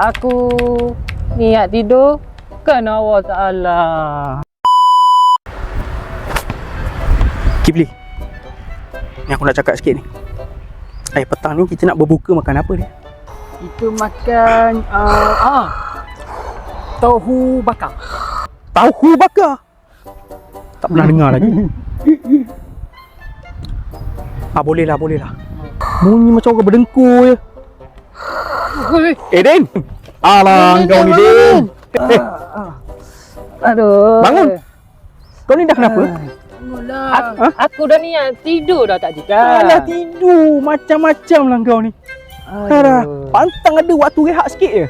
Aku niat tidur, kena Allah Ta'ala. Kibli, ni aku nak cakap sikit ni. Petang ni kita nak berbuka makan apa ni? Kita makan tahu bakar. Tahu bakar? Tak pernah dengar lagi. Boleh lah. Bunyi macam orang berdengkur je. Din! Alah, kau ni Din. Aduh. Bangun. Kau ni dah kenapa? Aku dah niat tidur dah tak cakap. Alah, tidur. Macam-macam lah kau ni. Alah, pantang ada waktu rehat sikit je.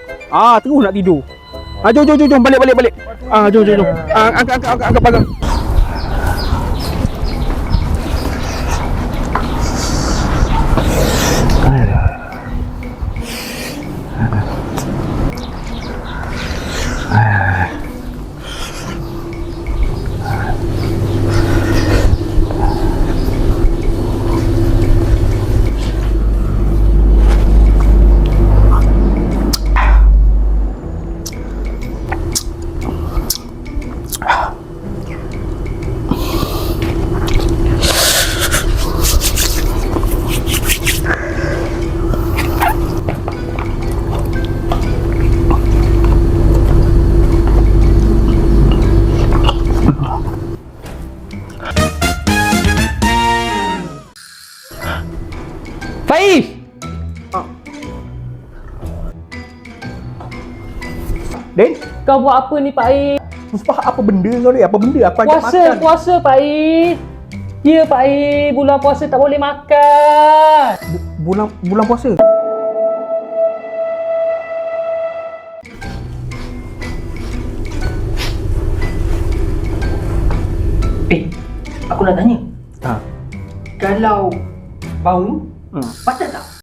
Terus nak tidur. Jom. Balik. Jom. Angkat pagar. Faiz! Din, Kau buat apa ni Pak Is? sumpah apa benda kau ni? Apa benda aku ajak makan? Puasa Pak Is. Ya Pak Is, bulan puasa tak boleh makan. Bulan puasa. Aku nak tanya. Ha. Kalau bau, patut tak?